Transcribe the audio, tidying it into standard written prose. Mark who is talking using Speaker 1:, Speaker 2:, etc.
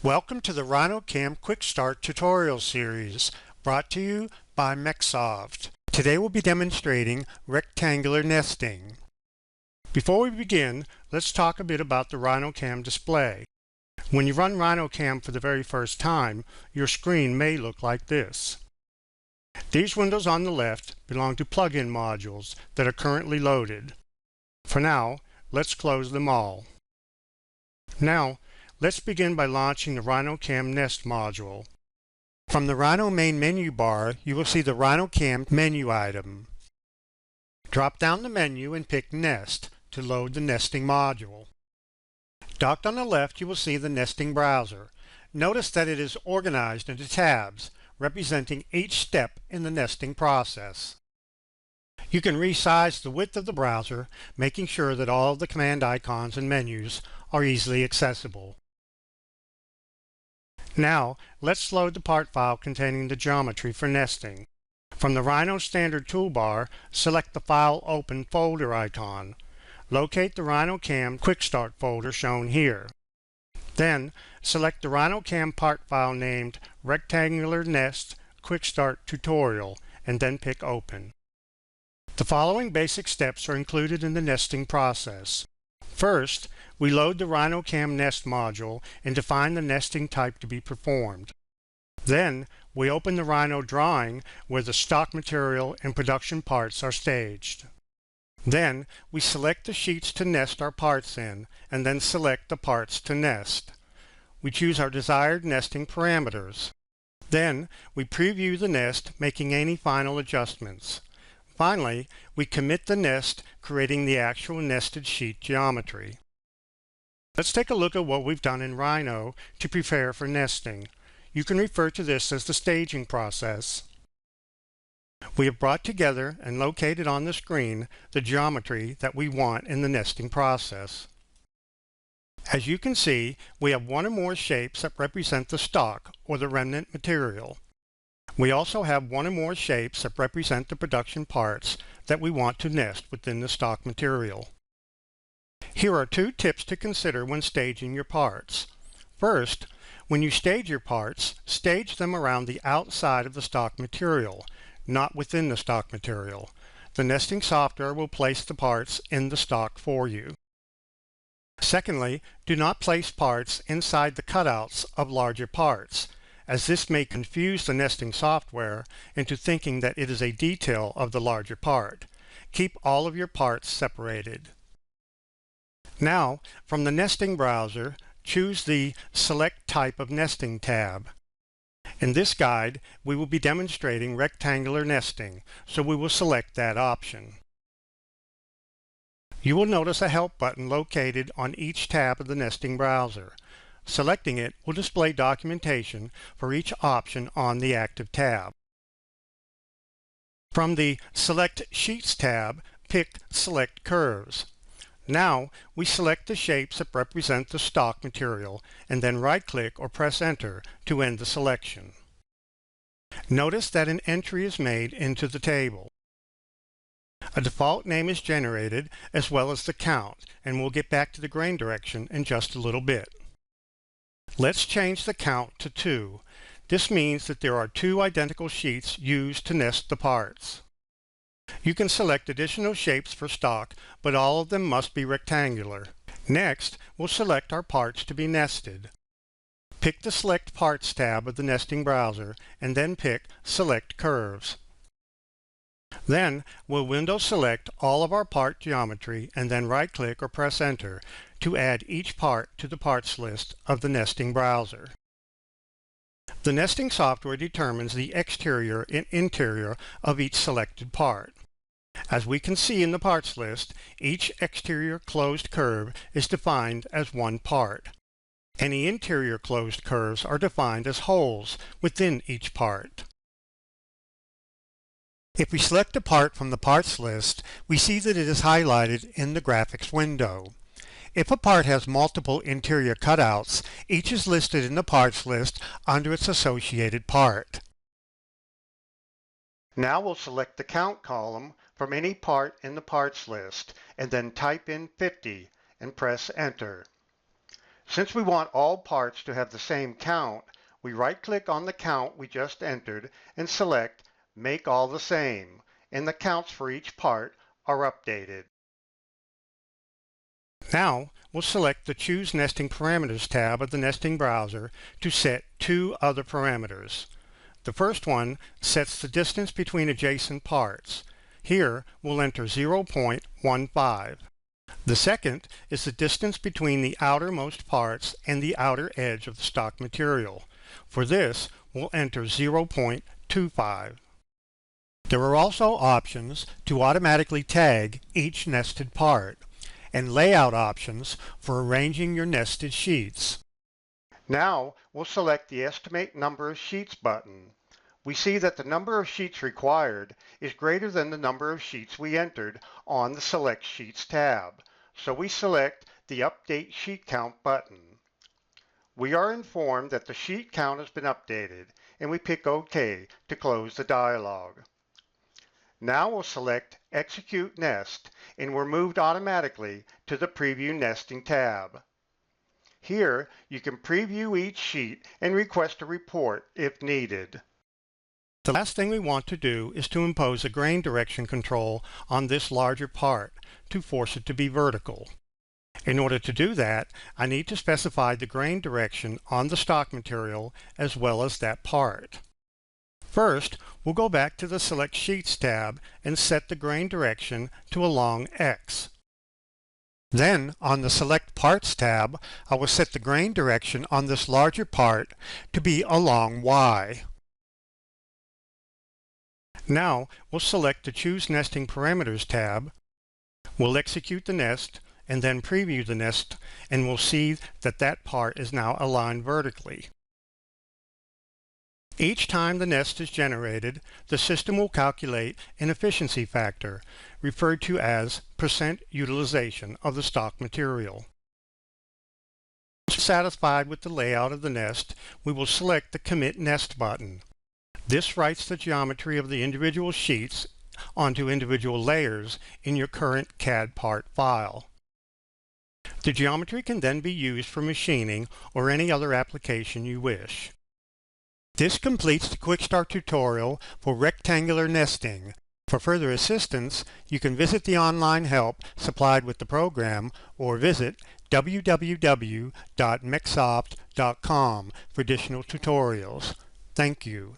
Speaker 1: Welcome to the RhinoCAM Quick Start tutorial series, brought to you by MecSoft. Today we'll be demonstrating rectangular nesting. Before we begin, let's talk a bit about the RhinoCAM display. When you run RhinoCAM for the very first time, your screen may look like this. These windows on the left belong to plugin modules that are currently loaded. For now, let's close them all. Now, let's begin by launching the RhinoCAM Nest module. From the Rhino main menu bar, you will see the RhinoCAM menu item. Drop down the menu and pick Nest to load the nesting module. Docked on the left, you will see the nesting browser. Notice that it is organized into tabs, representing each step in the nesting process. You can resize the width of the browser, making sure that all of the command icons and menus are easily accessible. Now, let's load the part file containing the geometry for nesting. From the Rhino Standard toolbar, select the File Open folder icon. Locate the RhinoCAM Quick Start folder shown here. Then, select the RhinoCAM part file named Rectangular Nest Quick Start Tutorial, and then pick Open. The following basic steps are included in the nesting process. First, we load the RhinoCAM Nest module and define the nesting type to be performed. Then, we open the Rhino drawing where the stock material and production parts are staged. Then, we select the sheets to nest our parts in, and then select the parts to nest. We choose our desired nesting parameters. Then, we preview the nest, making any final adjustments. Finally, we commit the nest, creating the actual nested sheet geometry. Let's take a look at what we've done in Rhino to prepare for nesting. You can refer to this as the staging process. We have brought together and located on the screen the geometry that we want in the nesting process. As you can see, we have one or more shapes that represent the stock or the remnant material. We also have one or more shapes that represent the production parts that we want to nest within the stock material. Here are two tips to consider when staging your parts. First, when you stage your parts, stage them around the outside of the stock material, not within the stock material. The nesting software will place the parts in the stock for you. Secondly, do not place parts inside the cutouts of larger parts, as this may confuse the nesting software into thinking that it is a detail of the larger part. Keep all of your parts separated. Now, from the nesting browser, choose the Select Type of Nesting tab. In this guide, we will be demonstrating rectangular nesting, so we will select that option. You will notice a Help button located on each tab of the nesting browser. Selecting it will display documentation for each option on the active tab. From the Select Sheets tab, pick Select Curves. Now, we select the shapes that represent the stock material and then right-click or press Enter to end the selection. Notice that an entry is made into the table. A default name is generated as well as the count, and we'll get back to the grain direction in just a little bit. Let's change the count to 2. This means that there are 2 identical sheets used to nest the parts. You can select additional shapes for stock, but all of them must be rectangular. Next, we'll select our parts to be nested. Pick the Select Parts tab of the nesting browser, and then pick Select Curves. Then, we'll window select all of our part geometry and then right-click or press Enter to add each part to the parts list of the nesting browser. The nesting software determines the exterior and interior of each selected part. As we can see in the parts list, each exterior closed curve is defined as one part. Any interior closed curves are defined as holes within each part. If we select a part from the parts list, we see that it is highlighted in the graphics window. If a part has multiple interior cutouts, each is listed in the parts list under its associated part. Now we'll select the count column from any part in the parts list and then type in 50 and press Enter. Since we want all parts to have the same count, we right-click on the count we just entered and select Make All the Same, and the counts for each part are updated. Now, we'll select the Choose Nesting Parameters tab of the nesting browser to set two other parameters. The first one sets the distance between adjacent parts. Here, we'll enter 0.15. The second is the distance between the outermost parts and the outer edge of the stock material. For this, we'll enter 0.25. There are also options to automatically tag each nested part, and layout options for arranging your nested sheets. Now we'll select the Estimate Number of Sheets button. We see that the number of sheets required is greater than the number of sheets we entered on the Select Sheets tab, so we select the Update Sheet Count button. We are informed that the sheet count has been updated, and we pick OK to close the dialog. Now we'll select Execute Nest, and we're moved automatically to the Preview Nesting tab. Here, you can preview each sheet and request a report if needed. The last thing we want to do is to impose a grain direction control on this larger part to force it to be vertical. In order to do that, I need to specify the grain direction on the stock material as well as that part. First, we'll go back to the Select Sheets tab and set the grain direction to a long X. Then, on the Select Parts tab, I will set the grain direction on this larger part to be a long Y. Now, we'll select the Choose Nesting Parameters tab. We'll execute the nest and then preview the nest, and we'll see that that part is now aligned vertically. Each time the nest is generated, the system will calculate an efficiency factor, referred to as % utilization of the stock material. Once satisfied with the layout of the nest, we will select the Commit Nest button. This writes the geometry of the individual sheets onto individual layers in your current CAD part file. The geometry can then be used for machining or any other application you wish. This completes the Quick Start tutorial for rectangular nesting. For further assistance, you can visit the online help supplied with the program or visit www.mecsoft.com for additional tutorials. Thank you.